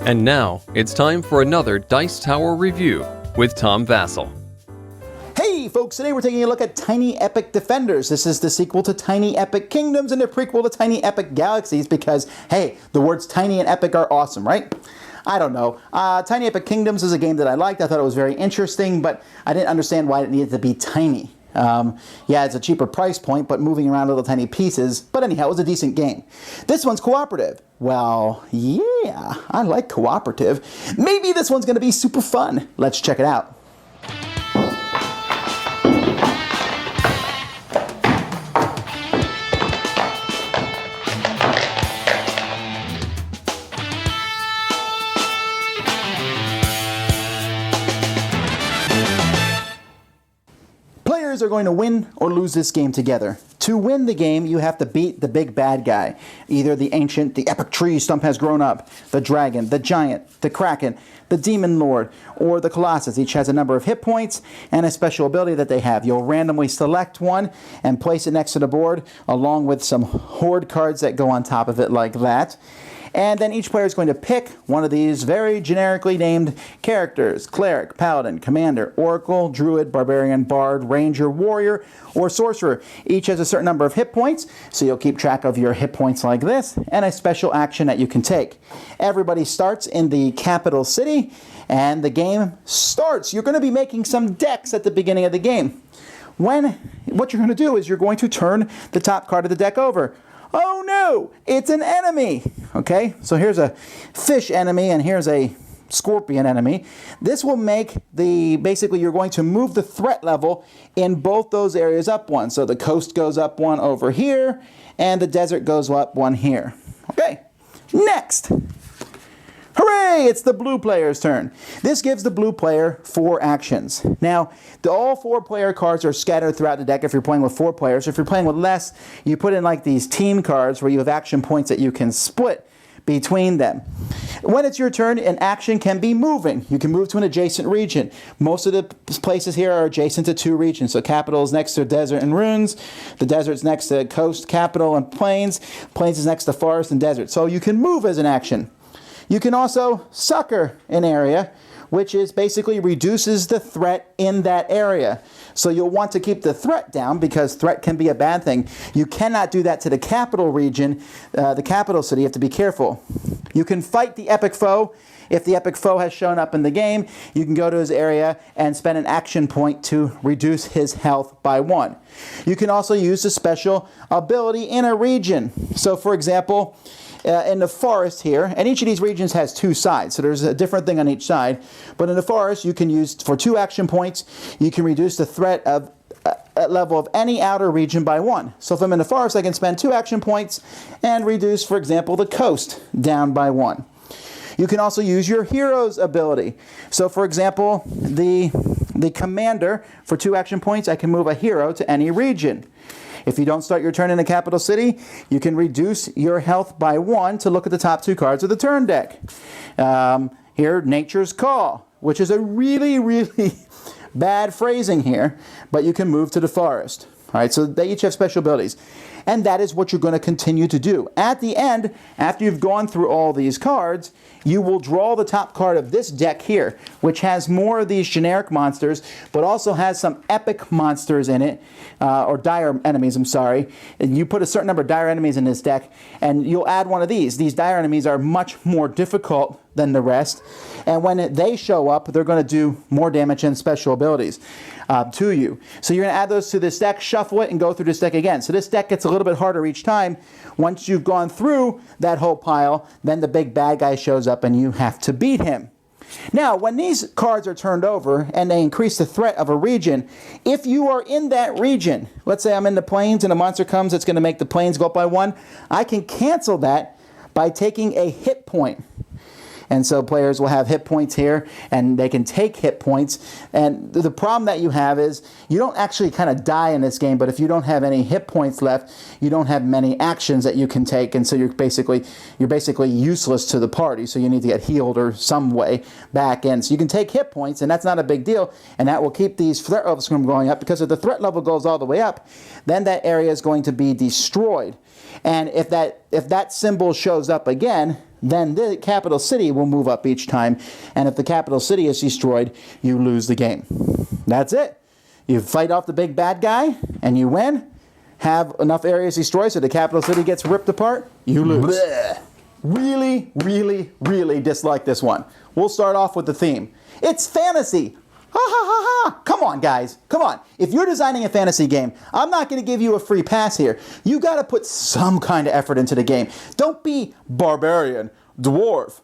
And now, it's time for another Dice Tower review with Tom Vasel. Hey folks, today we're taking a look at Tiny Epic Defenders. This is the sequel to Tiny Epic Kingdoms and a prequel to Tiny Epic Galaxies because, hey, the words tiny and epic are awesome, right? I don't know. Tiny Epic Kingdoms is a game that I liked. I thought it was very interesting, but I didn't understand why it needed to be tiny. Yeah, it's a cheaper price point, but moving around little tiny pieces. But anyhow, it was a decent game. This one's cooperative. Well, yeah, I like cooperative. Maybe this one's going to be super fun. Let's check it out. Players are going to win or lose this game together. To win the game, you have to beat the big bad guy. Either the ancient, the epic tree stump has grown up, the dragon, the giant, the kraken, the demon lord, or the colossus. Each has a number of hit points and a special ability that they have. You'll randomly select one and place it next to the board, along with some horde cards that go on top of it like that. And then each player is going to pick one of these very generically named characters: cleric, paladin, commander, oracle, druid, barbarian, bard, ranger, warrior, or sorcerer. Each has a certain number of hit points, so you'll keep track of your hit points like this, and a special action that you can take. Everybody starts in the capital city, and the game starts. You're going to be making some decks at the beginning of the game. What you're going to do is you're going to turn the top card of the deck over. Oh no, it's an enemy. Okay, so here's a fish enemy and here's a scorpion enemy. This will make basically you're going to move the threat level in both those areas up one. So the coast goes up one over here and the desert goes up one here. Okay, next. Hooray! It's the blue player's turn. This gives the blue player 4 actions. Now, all 4 player cards are scattered throughout the deck if you're playing with 4 players. If you're playing with less, you put in like these team cards where you have action points that you can split between them. When it's your turn, an action can be moving. You can move to an adjacent region. Most of the places here are adjacent to 2 regions. So capital is next to desert and ruins. The desert's next to coast, capital, and plains. Plains is next to forest and desert. So you can move as an action. You can also succor an area, which is basically reduces the threat in that area. So you'll want to keep the threat down because threat can be a bad thing. You cannot do that to the capital region, the capital city. You have to be careful. You can fight the epic foe. If the epic foe has shown up in the game, you can go to his area and spend an action point to reduce his health by 1. You can also use a special ability in a region. So for example, in the forest here, and each of these regions has 2 sides, so there's a different thing on each side. But in the forest, you can use, for 2 action points, you can reduce the threat of level of any outer region by 1. So if I'm in the forest, I can spend 2 action points and reduce, for example, the coast down by 1. You can also use your hero's ability. So for example, the commander, for 2 action points, I can move a hero to any region. If you don't start your turn in the capital city, you can reduce your health by 1 to look at the top 2 cards of the turn deck. Here, Nature's Call, which is a really, really bad phrasing here, but you can move to the forest. All right, so they each have special abilities. And that is what you're going to continue to do. At the end, after you've gone through all these cards, you will draw the top card of this deck here, which has more of these generic monsters, but also has some epic monsters in it, or dire enemies, I'm sorry. And you put a certain number of dire enemies in this deck, and you'll add one of these. These dire enemies are much more difficult than the rest, and when they show up, they're going to do more damage and special abilities to you. So you're going to add those to this deck, shuffle it, and go through this deck again. So this deck gets a little bit harder each time. Once you've gone through that whole pile, then the big bad guy shows up and you have to beat him. Now, when these cards are turned over and they increase the threat of a region, if you are in that region, let's say I'm in the plains and a monster comes that's going to make the plains go up by 1, I can cancel that by taking a hit point. And so players will have hit points here, and they can take hit points. And the problem that you have is you don't actually kind of die in this game, but if you don't have any hit points left, you don't have many actions that you can take, and so you're basically useless to the party. So you need to get healed or some way back in. So you can take hit points, and that's not a big deal, and that will keep these threat levels from going up, because if the threat level goes all the way up, then that area is going to be destroyed. And if that symbol shows up again, then the capital city will move up each time. And if the capital city is destroyed, you lose the game. That's it. You fight off the big bad guy, and you win. Have enough areas destroyed so the capital city gets ripped apart, you lose. Blech. Really, really, really dislike this one. We'll start off with the theme. It's fantasy. Ha ha ha ha. Come on, guys. Come on. If you're designing a fantasy game, I'm not going to give you a free pass here. You got to put some kind of effort into the game. Don't be barbarian, dwarf,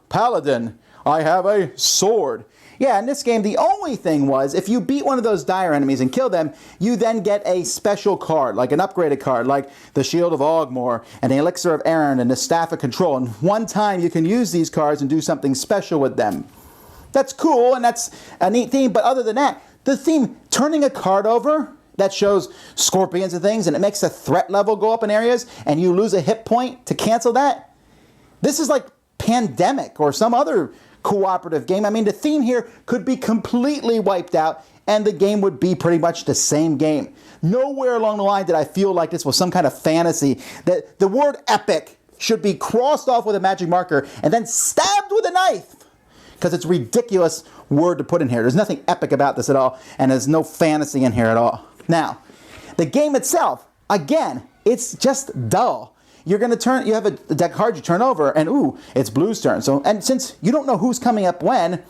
paladin. I have a sword. Yeah, in this game, the only thing was, if you beat one of those dire enemies and kill them, you then get a special card, like an upgraded card, like the Shield of Ogmore, and the Elixir of Aaron, and the Staff of Control. And one time you can use these cards and do something special with them. That's cool, and that's a neat theme, but other than that, the theme, turning a card over that shows scorpions and things, and it makes the threat level go up in areas, and you lose a hit point to cancel that. This is like Pandemic or some other cooperative game. I mean, the theme here could be completely wiped out and the game would be pretty much the same game. Nowhere along the line did I feel like this was some kind of fantasy, that the word epic should be crossed off with a magic marker and then stabbed with a knife, because it's a ridiculous word to put in here. There's nothing epic about this at all, and there's no fantasy in here at all. Now, the game itself, again, it's just dull. You're going to turn, you have a deck card you turn over, and ooh, it's Blue's turn. So, and since you don't know who's coming up when,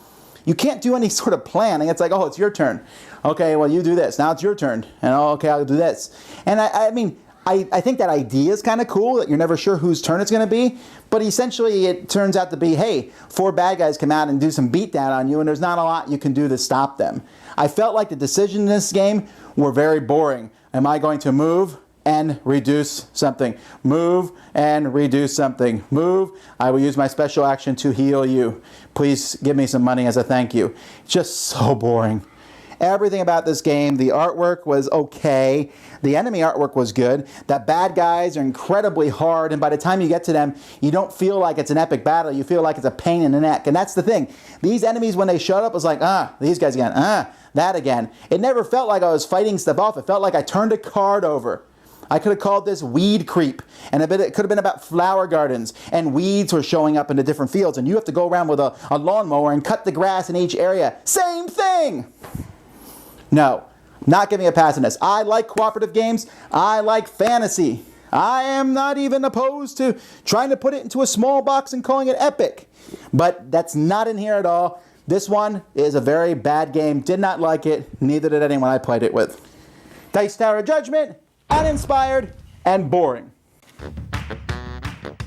you can't do any sort of planning. It's like, oh, it's your turn. Okay, well, you do this. Now it's your turn. And oh, okay, I'll do this. And I mean, I think that idea is kind of cool, that you're never sure whose turn it's going to be. But essentially, it turns out to be, hey, 4 bad guys come out and do some beatdown on you, and there's not a lot you can do to stop them. I felt like the decisions in this game were very boring. Am I going to move and reduce something? Move and reduce something. Move. I will use my special action to heal you. Please give me some money as a thank you. Just so boring. Everything about this game, the artwork was okay. The enemy artwork was good. The bad guys are incredibly hard, and by the time you get to them, you don't feel like it's an epic battle. You feel like it's a pain in the neck. And that's the thing. These enemies, when they showed up, was like, these guys again, that again. It never felt like I was fighting stuff off. It felt like I turned a card over. I could have called this weed creep, and it could have been about flower gardens, and weeds were showing up in the different fields, and you have to go around with a lawnmower and cut the grass in each area. Same thing! No, not giving a pass on this. I like cooperative games. I like fantasy. I am not even opposed to trying to put it into a small box and calling it epic. But that's not in here at all. This one is a very bad game. Did not like it. Neither did anyone I played it with. Dice Tower Judgment, uninspired and boring.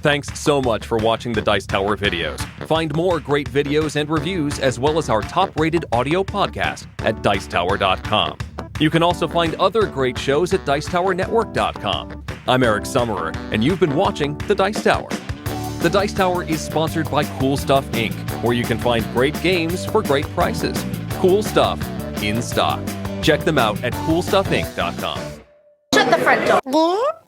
Thanks so much for watching the Dice Tower videos. Find more great videos and reviews, as well as our top-rated audio podcast at Dicetower.com. You can also find other great shows at Dicetowernetwork.com. I'm Eric Summerer, and you've been watching The Dice Tower. The Dice Tower is sponsored by Cool Stuff Inc., where you can find great games for great prices. Cool stuff in stock. Check them out at CoolStuffInc.com. Shut the front door.